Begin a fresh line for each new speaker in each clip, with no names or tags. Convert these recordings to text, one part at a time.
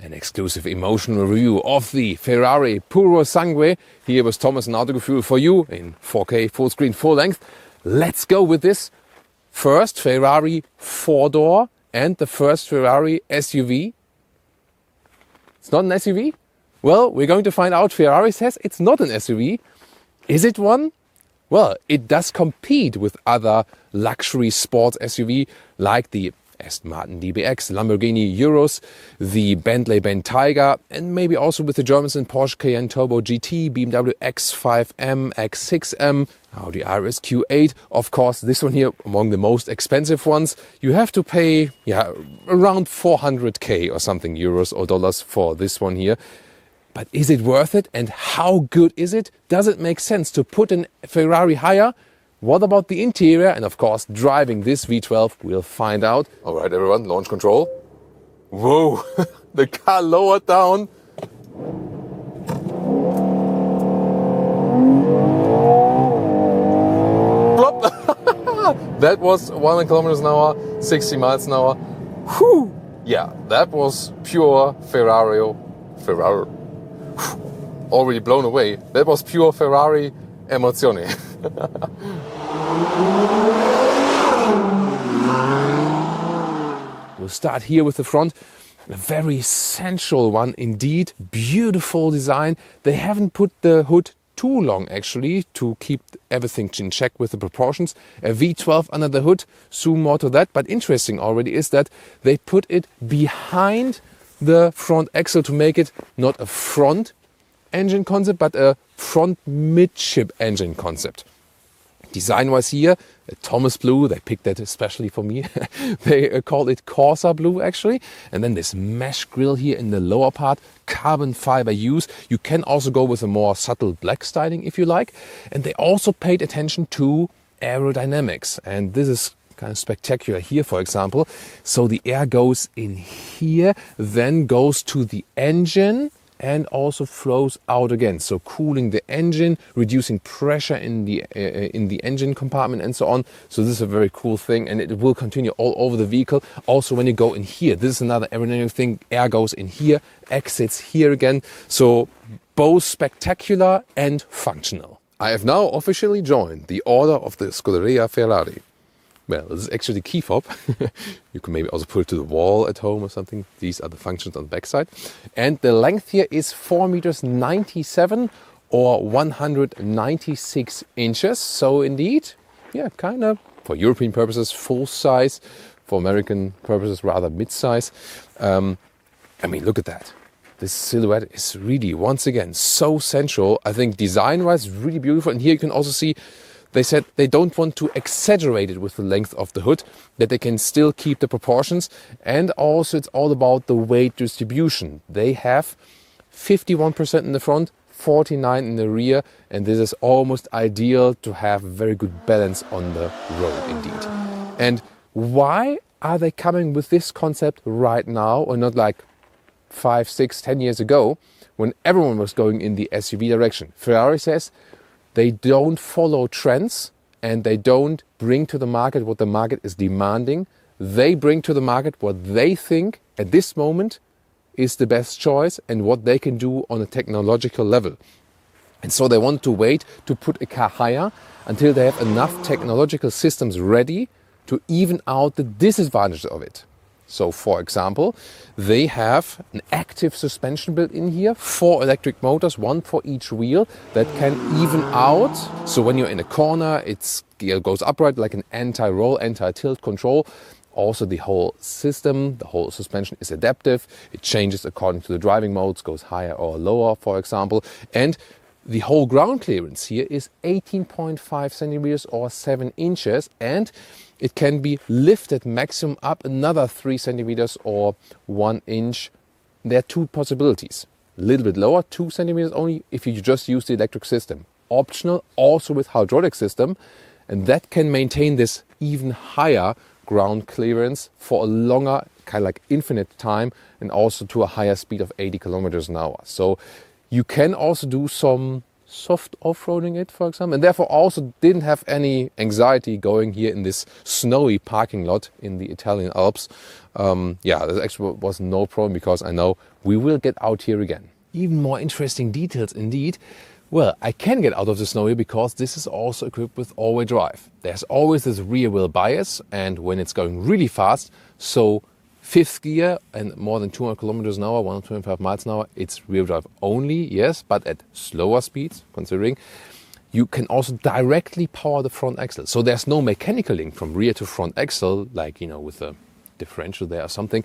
an exclusive emotional review of the Ferrari Purosangue here with Thomas and Autogefühl for you in 4K, full screen, full length. Let's go with this first Ferrari 4-door and the first Ferrari SUV. It's not an SUV? Well, we're going to find out. Ferrari says it's not an SUV. Is it one? Well, it does compete with other luxury sports SUV like the Aston Martin DBX, Lamborghini Urus, the Bentley Bentayga, and maybe also with the Germans in Porsche Cayenne Turbo GT, BMW X5M, X6M, Audi RS Q8. Of course, this one here among the most expensive ones. You have to pay around 400k or something euros or dollars for this one here. But is it worth it? And how good is it? Does it make sense to put a Ferrari higher? What about the interior? And of course, driving this V12, we'll find out. All right, everyone, launch control. Whoa, the car lowered down. Plop. That was 100 kilometers an hour, 60 miles an hour. Whew. Yeah, that was pure Ferrari. Already blown away. That was pure Ferrari emozione. We'll start here with the front. A very sensual one indeed. Beautiful design. They haven't put the hood too long actually to keep everything in check with the proportions. A V12 under the hood, soon more to that. But interesting already is that they put it behind the front axle to make it not a front engine concept but a front midship engine concept. Design-wise here, Thomas Blue, they picked that especially for me. They call it Corsa Blue actually. And then this mesh grille here in the lower part, carbon fiber use. You can also go with a more subtle black styling if you like. And they also paid attention to aerodynamics. And this is kind of spectacular here, for example. So the air goes in here, then goes to the engine and also flows out again. So cooling the engine, reducing pressure in the engine compartment and so on. So this is a very cool thing, and it will continue all over the vehicle. Also when you go in here, this is another aerodynamic thing. Air goes in here, exits here again. So both spectacular and functional. I have now officially joined the Order of the Scuderia Ferrari. Well, this is actually the key fob. You can maybe also put it to the wall at home or something. These are the functions on the backside. And the length here is 4.97 meters or 196 inches. So indeed, yeah, kind of for European purposes, full size. For American purposes, rather mid-size. I mean, look at that. This silhouette is really, once again, so sensual. I think design-wise, really beautiful. And here you can also see they said they don't want to exaggerate it with the length of the hood, that they can still keep the proportions. And also it's all about the weight distribution. They have 51% in the front, 49% in the rear, and this is almost ideal to have very good balance on the road indeed. And why are they coming with this concept right now or not like 5, 6, 10 years ago when everyone was going in the SUV direction? Ferrari says they don't follow trends and they don't bring to the market what the market is demanding. They bring to the market what they think at this moment is the best choice and what they can do on a technological level. And so they want to wait to put a car higher until they have enough technological systems ready to even out the disadvantages of it. So, for example, they have an active suspension built in here, 4 electric motors, 1 for each wheel, that can even out. So when you're in a corner, it goes upright like an anti-roll, anti-tilt control. Also the whole system, the whole suspension is adaptive. It changes according to the driving modes, goes higher or lower, for example. And the whole ground clearance here is 18.5 centimeters or 7 inches. And it can be lifted maximum up another 3 centimeters or 1 inch. There are 2 possibilities. A little bit lower, 2 centimeters only, if you just use the electric system. Optional also with hydraulic system. And that can maintain this even higher ground clearance for a longer, kind of like infinite time, and also to a higher speed of 80 kilometers an hour. So you can also do some soft off-roading it, for example, and therefore also didn't have any anxiety going here in this snowy parking lot in the Italian Alps. Yeah, there actually was no problem because I know we will get out here again. Even more interesting details indeed. Well, I can get out of the snow here because this is also equipped with all-wheel drive. There's always this rear wheel bias, and when it's going really fast, so fifth gear and more than 200 kilometers an hour, 125 miles an hour, it's rear drive only, yes, but at slower speeds, considering, you can also directly power the front axle. So there's no mechanical link from rear to front axle, like, you know, with a differential there or something,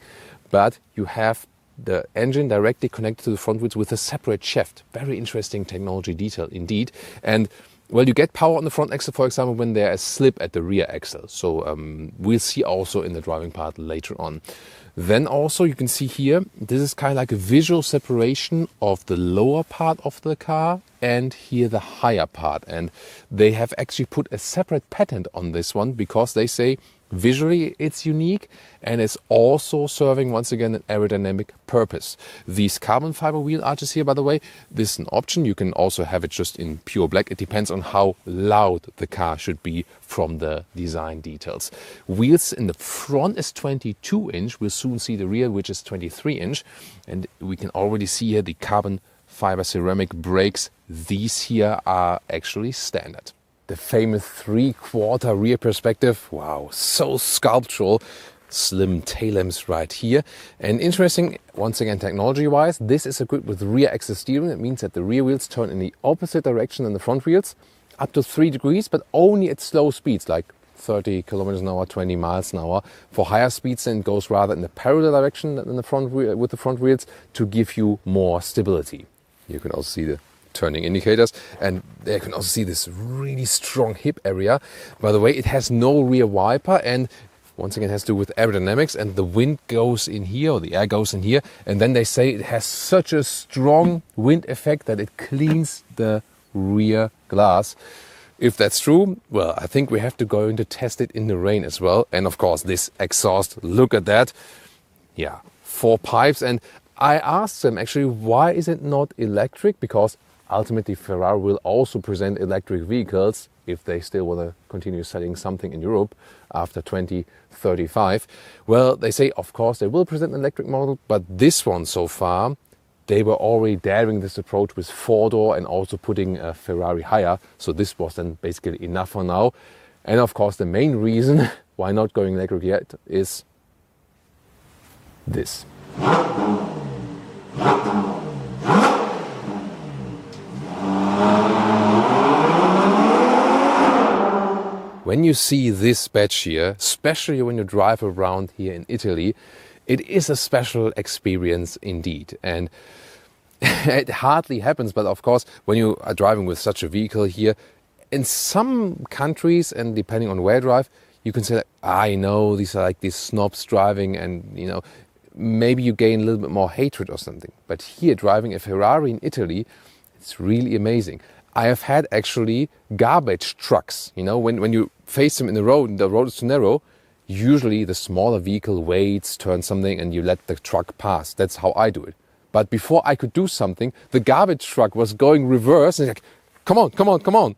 but you have the engine directly connected to the front wheels with a separate shaft. Very interesting technology detail indeed. And well, you get power on the front axle, for example, when there is slip at the rear axle. So we'll see also in the driving part later on. Then also you can see here, this is kind of like a visual separation of the lower part of the car and here the higher part. And they have actually put a separate patent on this one because they say visually it's unique and it's also serving once again an aerodynamic purpose. These carbon fiber wheel arches here, by the way, this is an option. You can also have it just in pure black. It depends on how loud the car should be from the design details. Wheels in the front is 22 inch. We'll soon see the rear, which is 23 inch. And we can already see here the carbon fiber ceramic brakes. These here are actually standard. The famous 3/4 rear perspective, wow, so sculptural. Slim tail lamps right here. And interesting, once again, technology-wise, this is equipped with rear axis steering. It means that the rear wheels turn in the opposite direction than the front wheels, up to 3 degrees, but only at slow speeds, like 30 kilometers an hour, 20 miles an hour. For higher speeds, then it goes rather in the parallel direction than the front wheel, with the front wheels to give you more stability. You can also see the turning indicators, and there you can also see this really strong hip area. By the way, it has no rear wiper, and once again it has to do with aerodynamics, and the wind goes in here, or the air goes in here, and then they say it has such a strong wind effect that it cleans the rear glass. If that's true, well, I think we have to go in to test it in the rain as well. And of course this exhaust, look at that. Yeah, 4 pipes. And I asked them actually, why is it not electric? Because ultimately Ferrari will also present electric vehicles if they still want to continue selling something in Europe after 2035. Well, they say, of course, they will present an electric model, but this one so far, they were already daring this approach with 4-door and also putting a Ferrari higher. So this was then basically enough for now. And of course, the main reason why not going electric yet is this. When you see this badge here, especially when you drive around here in Italy, it is a special experience indeed. And it hardly happens, but of course, when you are driving with such a vehicle here, in some countries, and depending on where you drive, you can say, like, I know these are like these snobs driving, and you know, maybe you gain a little bit more hatred or something. But here, driving a Ferrari in Italy, it's really amazing. I have had actually garbage trucks, you know, when you face them in the road and the road is too narrow, usually the smaller vehicle waits, turns something, and you let the truck pass. That's how I do it. But before I could do something, the garbage truck was going reverse and like, come on, come on, come on.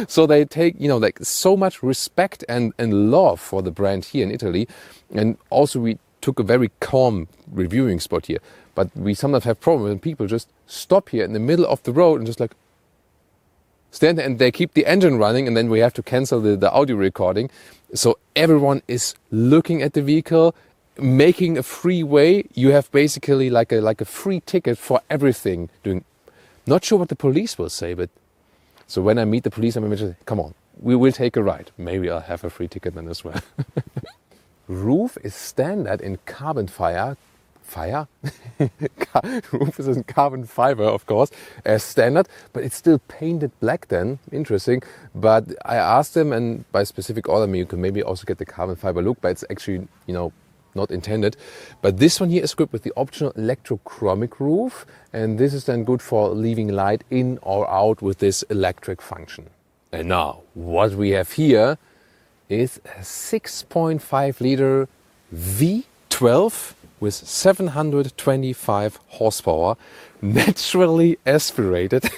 So they take, you know, like so much respect and love for the brand here in Italy. And also we took a very calm reviewing spot here. But we sometimes have problems when people just stop here in the middle of the road and just like, stand there, and they keep the engine running, and then we have to cancel the audio recording. So everyone is looking at the vehicle, making a free way. You have basically like a free ticket for everything. Not sure what the police will say, but so when I meet the police, I'm going to say, come on, we will take a ride. Maybe I'll have a free ticket then as well. Roof is standard in carbon fiber. Roof is in carbon fiber, of course, as standard, but it's still painted black then. Interesting. But I asked them, and by specific order, you can maybe also get the carbon fiber look, but it's actually, you know, not intended. But this one here is equipped with the optional electrochromic roof, and this is then good for leaving light in or out with this electric function. And now, what we have here is a 6.5 liter V12 with 725 horsepower, naturally aspirated.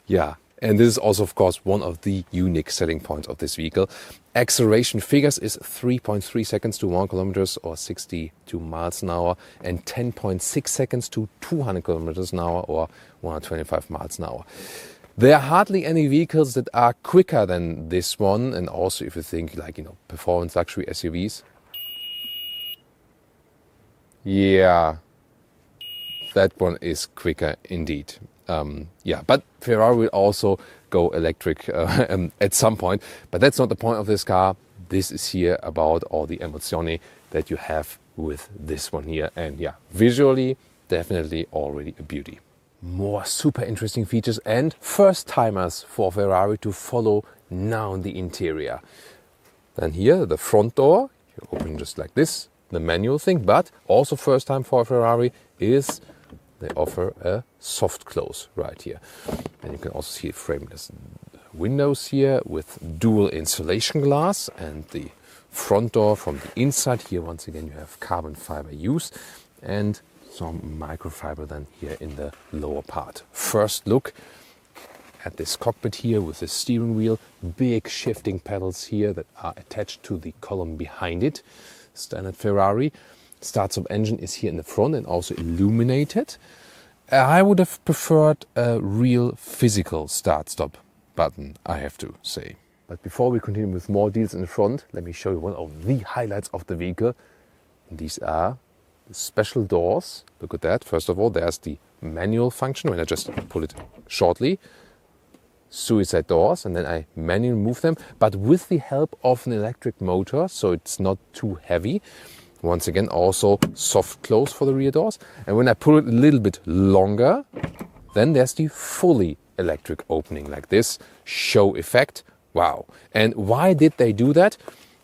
Yeah, and this is also, of course, one of the unique selling points of this vehicle. Acceleration figures is 3.3 seconds to 1 kilometers or 62 miles an hour, and 10.6 seconds to 200 kilometers an hour or 125 miles an hour. There are hardly any vehicles that are quicker than this one, and also if you think like, performance luxury SUVs. Yeah, that one is quicker indeed. Yeah, but Ferrari will also go electric at some point, but that's not the point of this car. This is here about all the emozioni that you have with this one here, and yeah, visually definitely already a beauty. More super interesting features and first timers for Ferrari to follow now in the interior. Then here the front door, you open just like this, the manual thing, but also first time for Ferrari is they offer a soft close right here. And you can also see frameless windows here with dual insulation glass, and the front door from the inside here, once again, you have carbon fiber use and some microfiber then here in the lower part. First look at this cockpit here with the steering wheel, big shifting pedals here that are attached to the column behind it. Standard Ferrari. Start-stop engine is here in the front and also illuminated. I would have preferred a real physical start-stop button, I have to say. But before we continue with more deals in the front, let me show you one of the highlights of the vehicle. These are the special doors. Look at that. First of all, there's the manual function. When I just pull it shortly, suicide doors, and then I manually move them, but with the help of an electric motor, so it's not too heavy. Once again, also soft close for the rear doors. And when I pull it a little bit longer, then there's the fully electric opening like this. Show effect. Wow. And why did they do that?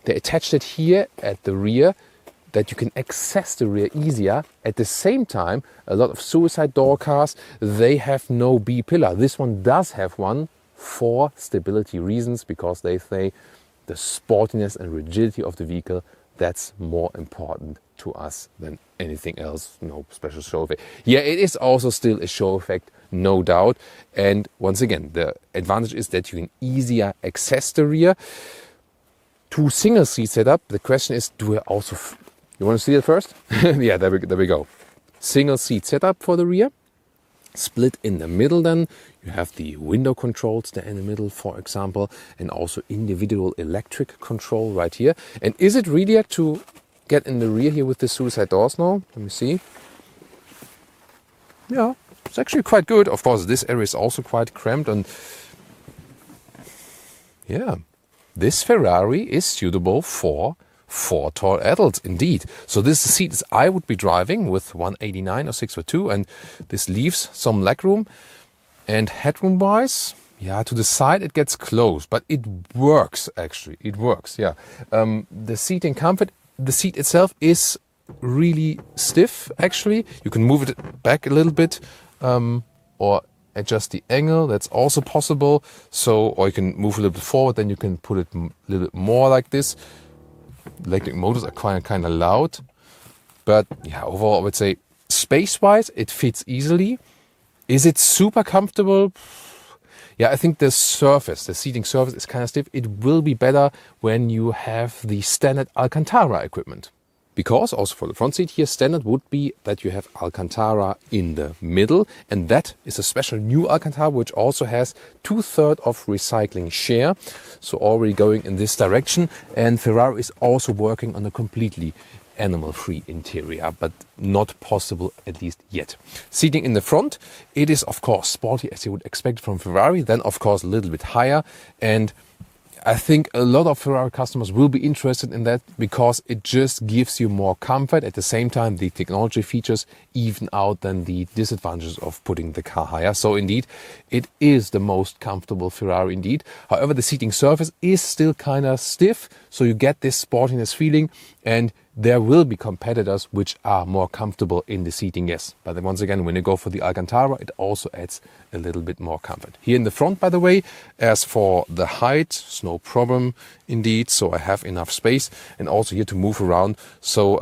They attached it here at the rear that you can access the rear easier. At the same time, a lot of suicide door cars, they have no B-pillar. This one does have one for stability reasons, because they say the sportiness and rigidity of the vehicle, that's more important to us than anything else. No special show effect. Yeah, it is also still a show effect, no doubt. And once again, the advantage is that you can easier access the rear. Two single seat setup. The question is, do I also... You want to see it first? Yeah, there we go. Single seat setup for the rear. Split in the middle then. You have the window controls there in the middle, for example, and also individual electric control right here. And is it really to get in the rear here with the suicide doors now? Let me see. Yeah, it's actually quite good. Of course, this area is also quite cramped, and yeah, this Ferrari is suitable for 4 tall adults indeed. So this is the seat I would be driving with 189 or 6'2", and this leaves some legroom. And headroom wise, yeah, to the side it gets close, but it works actually. It works, yeah. The seating comfort, the seat itself is really stiff actually. You can move it back a little bit or adjust the angle. That's also possible. So, or you can move a little bit forward, then you can put it a little bit more like this. Electric motors are kind of loud, but yeah, overall I would say space-wise it fits easily. Is it super comfortable? Yeah, I think the seating surface is kind of stiff. It will be better when you have the standard Alcantara equipment. Because also for the front seat here, standard would be that you have Alcantara in the middle, and that is a special new Alcantara which also has 2/3 of recycling share, so already going in this direction. And Ferrari is also working on a completely animal-free interior, but not possible at least yet. Seating in the front, it is of course sporty as you would expect from Ferrari, then of course a little bit higher, and I think a lot of Ferrari customers will be interested in that because it just gives you more comfort. At the same time, the technology features even out then the disadvantages of putting the car higher. So indeed, it is the most comfortable Ferrari indeed. However, the seating surface is still kind of stiff, so you get this sportiness feeling. And there will be competitors which are more comfortable in the seating, yes. But then once again, when you go for the Alcantara, it also adds a little bit more comfort. Here in the front, by the way, as for the height, it's no problem indeed. So I have enough space, and also here to move around. So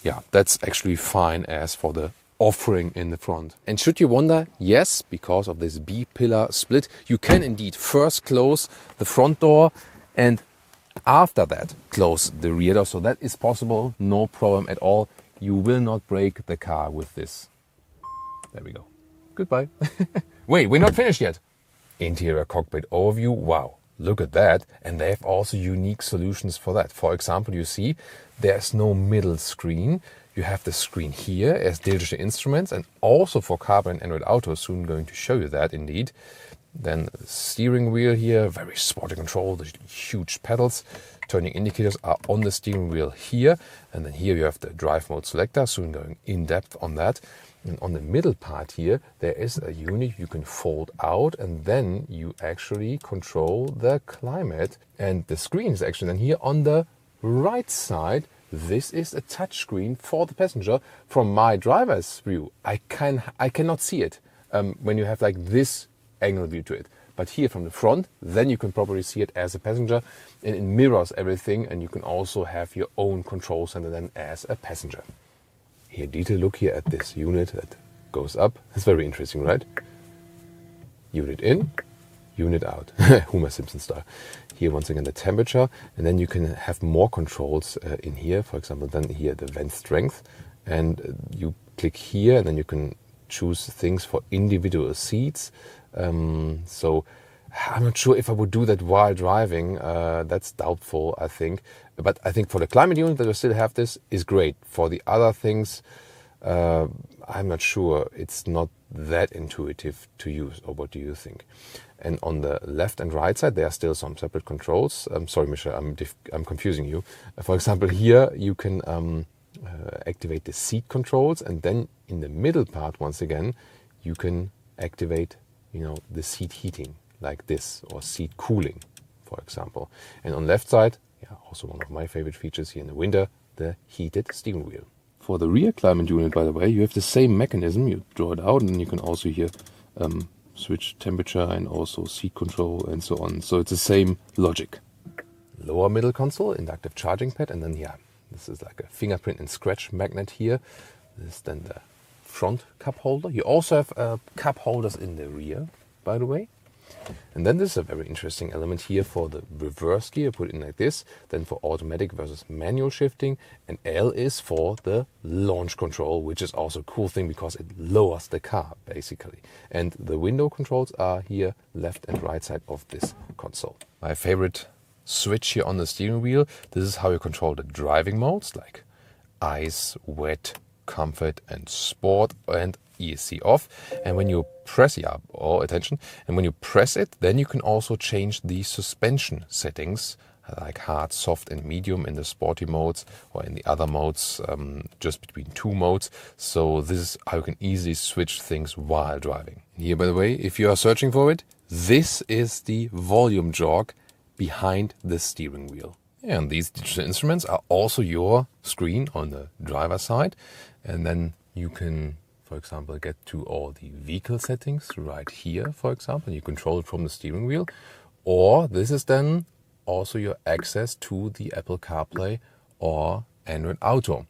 yeah, that's actually fine as for the offering in the front. And should you wonder, yes, because of this B-pillar split, you can indeed first close the front door and after that close the rear door. So that is possible, no problem at all. You will not break the car with this. There we go. Goodbye. Wait, we're not finished yet. Interior cockpit overview. Wow, look at that. And they have also unique solutions for that. For example, you see there's no middle screen. You have the screen here as digital instruments, and also for CarPlay and Android Auto. Soon going to show you that indeed. Then the steering wheel here, very sporty control, the huge pedals. Turning indicators are on the steering wheel here. And then here you have the drive mode selector, soon going in depth on that. And on the middle part here, there is a unit you can fold out, and then you actually control the climate. And the screen is actually then here on the right side. This is a touch screen for the passenger. From my driver's view, I cannot see it when you have like this angle view to it. But here from the front, then you can probably see it as a passenger, and it mirrors everything, and you can also have your own control center then as a passenger. Here, detail look here at this unit that goes up. It's very interesting, right? Unit in, unit out. Homer Simpson style. Here once again the temperature, and then you can have more controls in here. For example, then here the vent strength, and you click here, and then you can choose things for individual seats. So I'm not sure if I would do that while driving. That's doubtful, I think. But I think for the climate unit that you still have this is great. For the other things, I'm not sure. It's not that intuitive to use. Or what do you think? And on the left and right side, there are still some separate controls. Sorry, Michelle, I'm confusing you. For example, here you can activate the seat controls, and then in the middle part, once again, you can activate, the seat heating like this, or seat cooling, for example. And on the left side, yeah, also one of my favorite features here in the winter, the heated steering wheel. For the rear climate unit, by the way, you have the same mechanism. You draw it out, and then you can also here switch temperature and also seat control and so on. So it's the same logic. Lower middle console, inductive charging pad, and then yeah, this is like a fingerprint and scratch magnet here. This is then the front cup holder. You also have cup holders in the rear, by the way. And then this is a very interesting element here for the reverse gear, put it in like this. Then for automatic versus manual shifting. And L is for the launch control, which is also a cool thing because it lowers the car basically. And the window controls are here, left and right side of this console. My favorite switch here on the steering wheel. This is how you control the driving modes like ice, wet, comfort and sport, and ESC off. And when you press attention, and when you press it, then you can also change the suspension settings like hard, soft and medium in the sporty modes, or in the other modes, just between two modes. So this is how you can easily switch things while driving. Here, by the way, if you are searching for it, this is the volume jog behind the steering wheel. And these digital instruments are also your screen on the driver's side. And then you can, for example, get to all the vehicle settings right here, for example. You control it from the steering wheel. Or this is then also your access to the Apple CarPlay or Android Auto.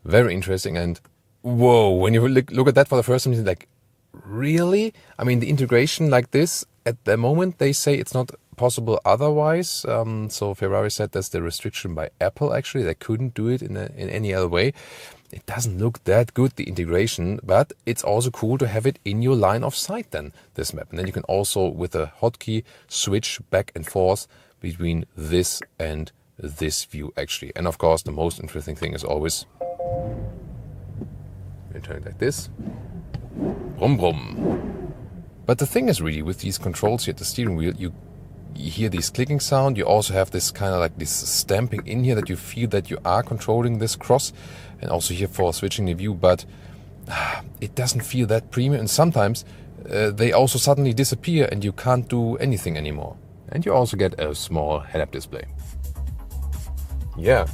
Very interesting. And whoa, when you look at that for the first time, you're like, really? I mean, the integration like this, at the moment, they say it's not possible otherwise. So Ferrari said that's the restriction by Apple, actually. They couldn't do it in any other way. It doesn't look that good, the integration, but it's also cool to have it in your line of sight then, this map. And then you can also, with a hotkey, switch back and forth between this and this view, actually. And of course, the most interesting thing is always, you turn it like this, brum brum. But the thing is really, with these controls here at the steering wheel, you hear this clicking sound. You also have this kind of like this stamping in here that you feel that you are controlling this cross, and also here for switching the view, but it doesn't feel that premium, and sometimes they also suddenly disappear and you can't do anything anymore. And you also get a small head-up display. Yeah,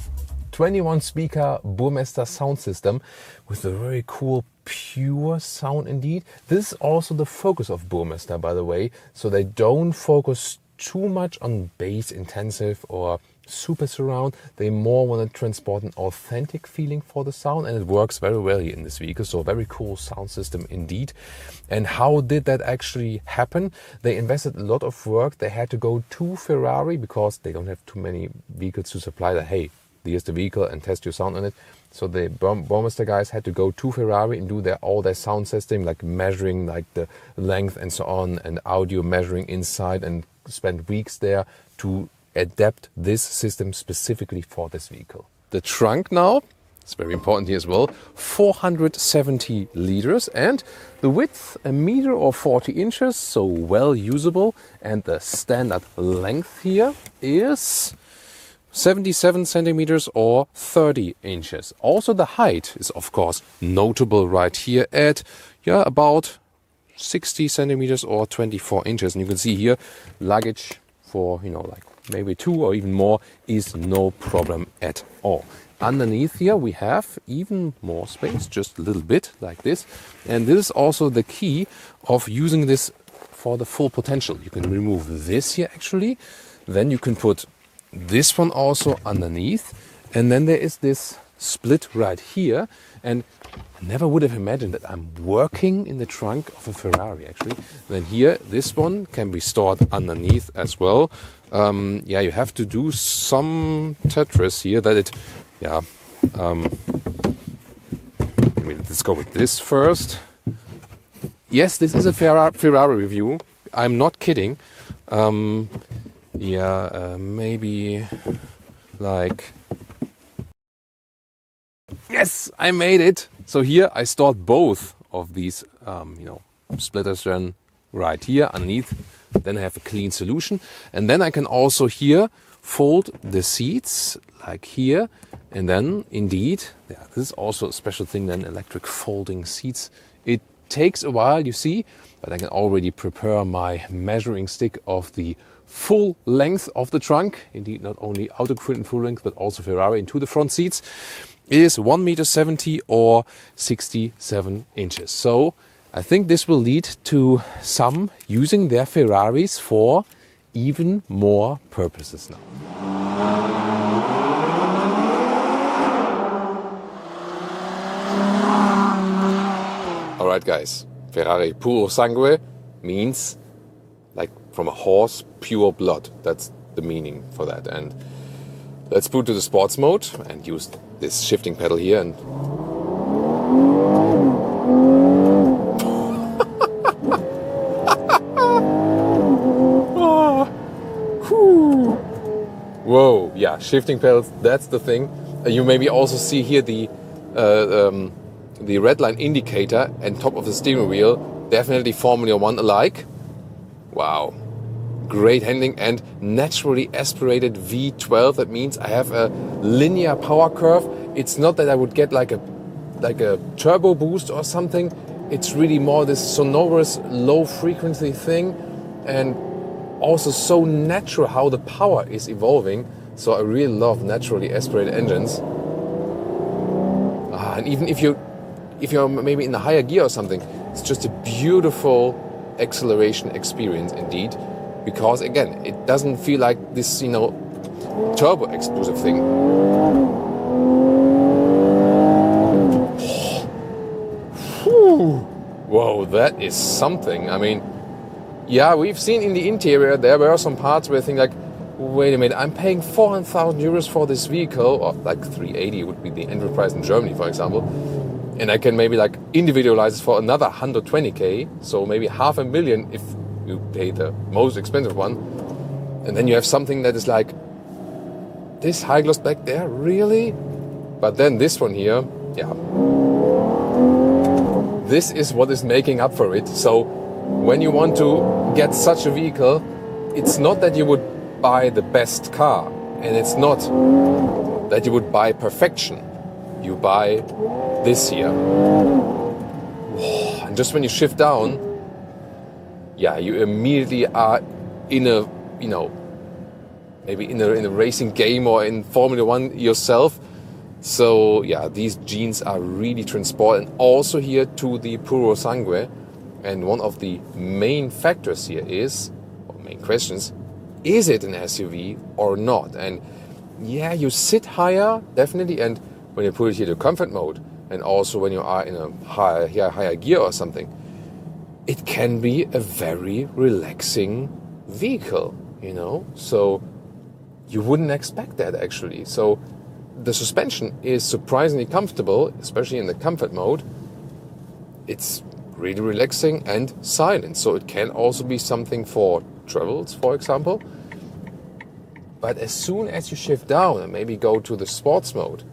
21 speaker Burmester sound system with a very cool pure sound indeed. This is also the focus of Burmester, by the way, so they don't focus too much on bass intensive or super surround. They more want to transport an authentic feeling for the sound, and it works very well here in this vehicle. So a very cool sound system indeed. And how did that actually happen? They invested a lot of work. They had to go to Ferrari because they don't have too many vehicles to supply that, hey, here's the vehicle and test your sound on it. So the Burmester guys had to go to Ferrari and do all their sound system, like measuring like the length and so on, and audio measuring inside, and spend weeks there to adapt this system specifically for this vehicle. The trunk now, it's very important here as well, 470 liters, and the width 1 meter or 40 inches, so well usable. And the standard length here is 77 centimeters or 30 inches. Also the height is of course notable right here at about 60 centimeters or 24 inches. And you can see here luggage for like maybe 2 or even more is no problem at all. Underneath here we have even more space, just a little bit like this. And this is also the key of using this for the full potential. You can remove this here actually, then you can put this one also underneath, and then there is this split right here. And I never would have imagined that I'm working in the trunk of a Ferrari actually. Then here this one can be stored underneath as well. You have to do some Tetris here that it let's go with this first. Yes, this is a Ferrari review, I'm not kidding. Maybe like, yes, I made it. So here I stored both of these, splitters then right here underneath. Then I have a clean solution. And then I can also here fold the seats like here. And then indeed, this is also a special thing then, electric folding seats. It takes a while, you see, but I can already prepare my measuring stick of the full length of the trunk. Indeed, not only Autogefühl in full length, but also Ferrari into the front seats. It is 1.70 meter or 67 inches. So I think this will lead to some using their Ferraris for even more purposes now. Alright guys, Ferrari Purosangue means like from a horse, pure blood. That's the meaning for that. And let's boot to the sports mode and use this shifting pedal here. And whoa, yeah, shifting pedals, that's the thing. You maybe also see here the red line indicator and top of the steering wheel, definitely Formula 1 alike. Wow, great handling and naturally aspirated V12. That means I have a linear power curve. It's not that I would get like a turbo boost or something. It's really more this sonorous low frequency thing, and also so natural how the power is evolving. So I really love naturally aspirated engines. And even if you're maybe in a higher gear or something, it's just a beautiful acceleration experience indeed, because again it doesn't feel like this turbo explosive thing. Whoa, that is something. I mean, yeah, we've seen in the interior there were some parts where I think like, wait a minute, I'm paying 400,000 euros for this vehicle, or like 380 would be the entry price in Germany, for example. And I can maybe like individualize it for another 120k, so maybe 500,000 if you pay the most expensive one. And then you have something that is like this high gloss back there, really? But then this one here, yeah, this is what is making up for it. So when you want to get such a vehicle, it's not that you would buy the best car, and it's not that you would buy perfection. You buy this here. And just when you shift down, yeah, you immediately are in a, maybe in a racing game or in Formula 1 yourself. So yeah, these genes are really transported, and also here to the Purosangue. And one of the main factors here is, or main questions, is it an SUV or not? And yeah, you sit higher, definitely, and when you put it here to comfort mode, and also when you are in a higher gear or something, it can be a very relaxing vehicle, you know? So you wouldn't expect that, actually. So the suspension is surprisingly comfortable, especially in the comfort mode. It's really relaxing and silent, so it can also be something for travels, for example. But as soon as you shift down and maybe go to the sports mode,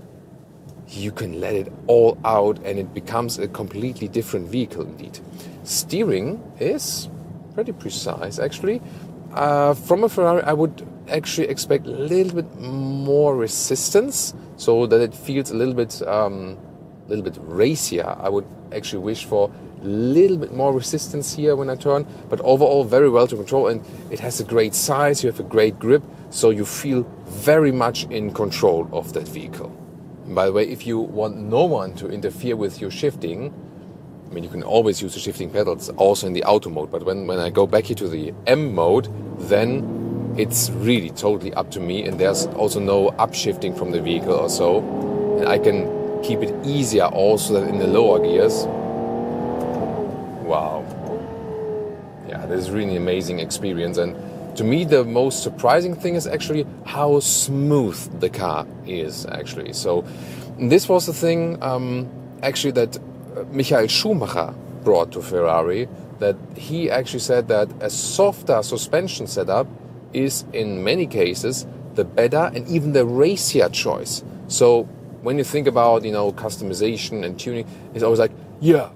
you can let it all out and it becomes a completely different vehicle indeed. Steering is pretty precise, actually. From a Ferrari, I would actually expect a little bit more resistance, so that it feels a little bit racier. I would actually wish for a little bit more resistance here when I turn, but overall very well to control, and it has a great size, you have a great grip, so you feel very much in control of that vehicle. And by the way, if you want no one to interfere with your shifting, I mean, you can always use the shifting pedals also in the auto mode, but when I go back here to the M mode, then it's really totally up to me, and there's also no upshifting from the vehicle or so, and I can keep it easier also than in the lower gears. Wow. Yeah, this is really an amazing experience, and to me the most surprising thing is actually how smooth the car is, actually. So this was the thing actually that Michael Schumacher brought to Ferrari, that he actually said that a softer suspension setup is in many cases the better and even the racier choice. So when you think about, you know, customization and tuning, it's always like, yeah,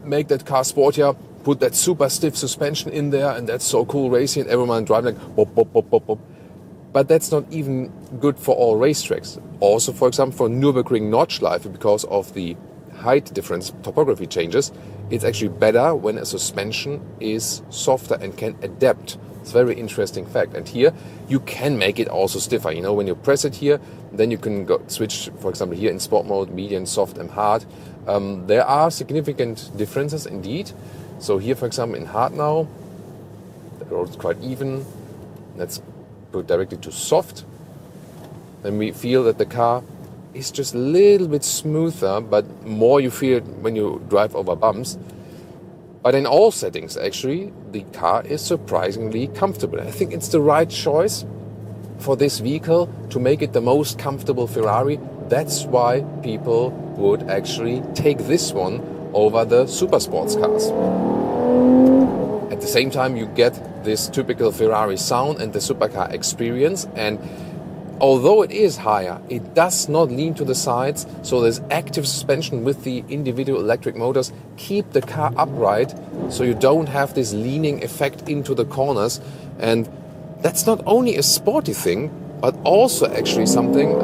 make that car sportier, put that super stiff suspension in there, and that's so cool racing, and everyone driving like bop, bop, bop, bop, bop. But that's not even good for all racetracks. Also, for example, for Nürburgring Nordschleife, because of the height difference, topography changes, it's actually better when a suspension is softer and can adapt. It's a very interesting fact. And here you can make it also stiffer. You know, when you press it here, then you can switch, for example, here in sport mode, medium, soft and hard. There are significant differences indeed. So here, for example, in hard now, the road is quite even. Let's put directly to soft. Then we feel that the car is just a little bit smoother, but more you feel it when you drive over bumps. But in all settings, actually, the car is surprisingly comfortable. I think it's the right choice for this vehicle to make it the most comfortable Ferrari. That's why people would actually take this one over the super sports cars. At the same time, you get this typical Ferrari sound and the supercar experience, and although it is higher, it does not lean to the sides, so this active suspension with the individual electric motors keep the car upright, so you don't have this leaning effect into the corners. And that's not only a sporty thing, but also actually something,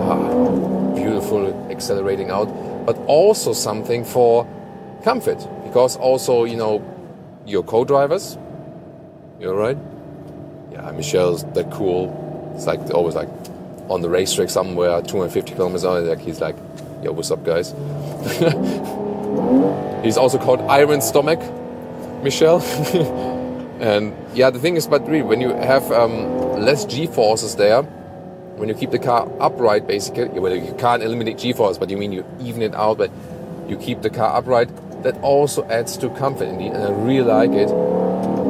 beautiful accelerating out, but also something for comfort, because also, you know, your co-drivers, you're right? Yeah, Michel's that cool. It's like always like on the racetrack somewhere, 250 kilometers on it, like he's like, yo, what's up, guys? He's also called Iron Stomach, Michel. And yeah, the thing is, but really, when you have less G-forces there, when you keep the car upright, basically, well, you can't eliminate G-force, but you mean you even it out, but you keep the car upright, that also adds to comfort indeed, and I really like it.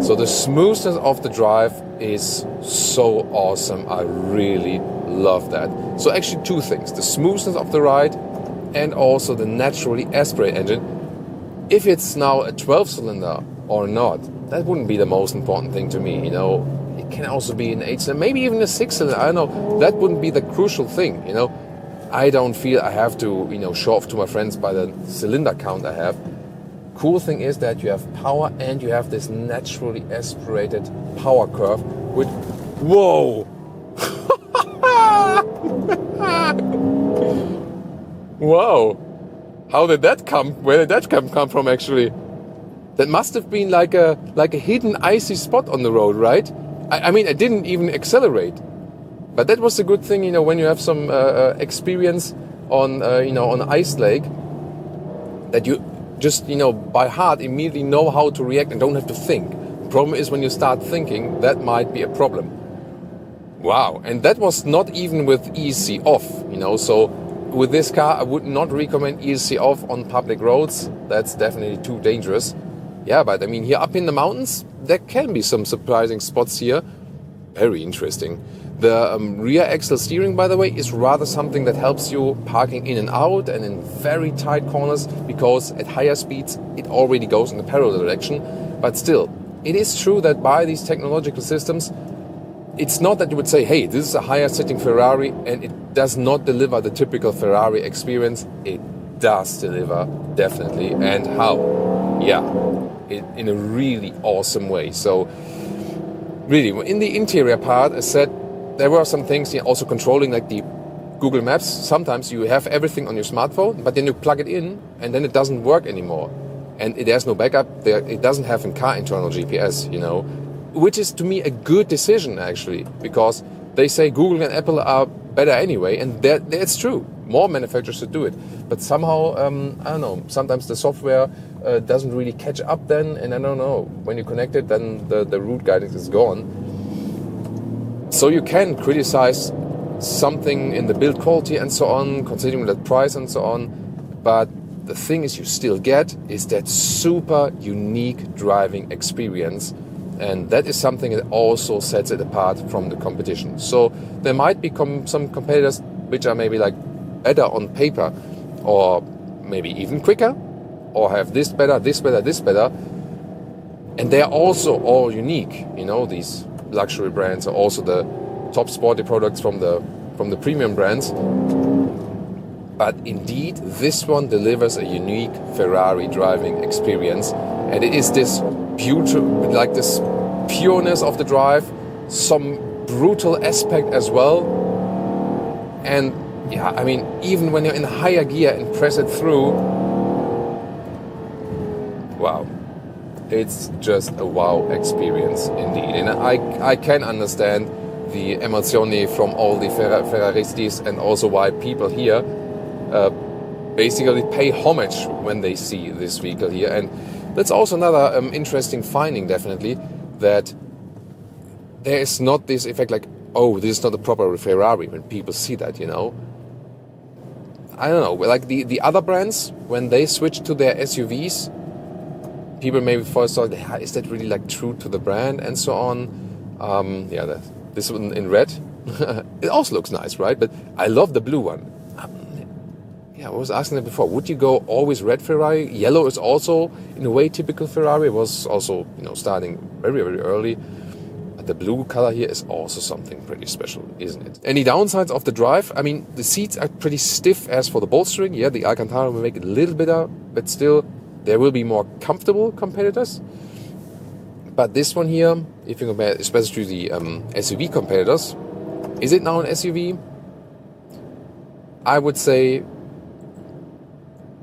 So the smoothness of the drive is so awesome. I really love that. So actually two things, the smoothness of the ride and also the naturally aspirated engine. If it's now a 12-cylinder or not, that wouldn't be the most important thing to me, you know. It can also be an 8-cylinder, maybe even a 6-cylinder, I don't know. That wouldn't be the crucial thing, you know. I don't feel I have to, you know, show off to my friends by the cylinder count I have. Cool thing is that you have power and you have this naturally aspirated power curve with, whoa! Wow! How did that come? Where did that come from actually? That must have been like a hidden icy spot on the road, right? I mean, I didn't even accelerate. But that was a good thing, you know, when you have some experience, on on an ice lake, that you just by heart immediately know how to react and don't have to think. The problem is when you start thinking, that might be a problem. Wow, and that was not even with ESC off, so with this car I would not recommend ESC off on public roads. That's definitely too dangerous. Yeah, but I mean, here up in the mountains, there can be some surprising spots here. Very interesting. The rear axle steering, by the way, is rather something that helps you parking in and out and in very tight corners, because at higher speeds it already goes in the parallel direction. But still, it is true that by these technological systems, it's not that you would say, hey, this is a higher sitting Ferrari and it does not deliver the typical Ferrari experience. It does deliver, definitely. And how? Yeah, in a really awesome way. So really, in the interior part, as said, there were some things also controlling, like the Google Maps. Sometimes you have everything on your smartphone, but then you plug it in and then it doesn't work anymore. And it has no backup. It doesn't have a car internal GPS, which is to me a good decision actually, because they say Google and Apple are better anyway, and that's true. More manufacturers should do it. But somehow, I don't know, sometimes the software doesn't really catch up then, and I don't know, when you connect it, then the route guidance is gone. So you can criticize something in the build quality and so on, considering that price and so on, but the thing is you still get is that super unique driving experience, and that is something that also sets it apart from the competition. So there might be some competitors which are maybe like better on paper, or maybe even quicker, or have this better, this better, this better, and they're also all unique. These luxury brands are also the top sporty products from the premium brands. But indeed, this one delivers a unique Ferrari driving experience, and it is this beautiful, like this pureness of the drive, some brutal aspect as well. And yeah, I mean, even when you're in higher gear and press it through, wow, it's just a wow experience indeed. And I can understand the emozioni from all the Ferraristas, and also why people here basically pay homage when they see this vehicle here. And that's also another interesting finding, definitely, that there is not this effect like, oh, this is not a proper Ferrari, when people see that, I don't know, like the other brands, when they switch to their SUVs, people maybe first thought, is that really like true to the brand and so on. This one in red, it also looks nice, right? But I love the blue one. I was asking that before. Would you go always red Ferrari? Yellow is also, in a way, typical Ferrari. It was also, starting very, very early. But the blue color here is also something pretty special, isn't it? Any downsides of the drive? I mean, the seats are pretty stiff as for the bolstering. Yeah, the Alcantara will make it a little better, but still, there will be more comfortable competitors. But this one here, if you compare especially to the SUV competitors, is it now an SUV? I would say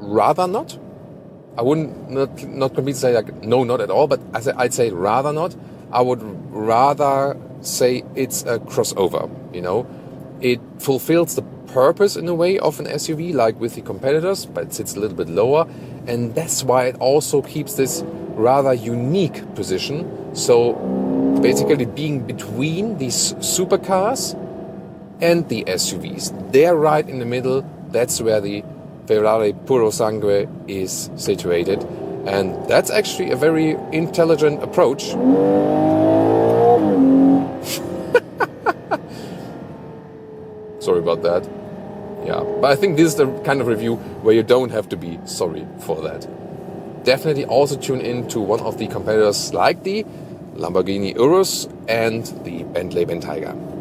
rather not. I wouldn't not completely say like no, not at all, but I'd say rather not. I would rather say it's a crossover. It fulfills the purpose in a way of an SUV, like with the competitors, but it sits a little bit lower, and that's why it also keeps this rather unique position. So basically being between these supercars and the SUVs, they're right in the middle. That's where the Ferrari Purosangue is situated, and that's actually a very intelligent approach. Sorry about that. Yeah, but I think this is the kind of review where you don't have to be sorry for that. Definitely also tune in to one of the competitors like the Lamborghini Urus and the Bentley Bentayga.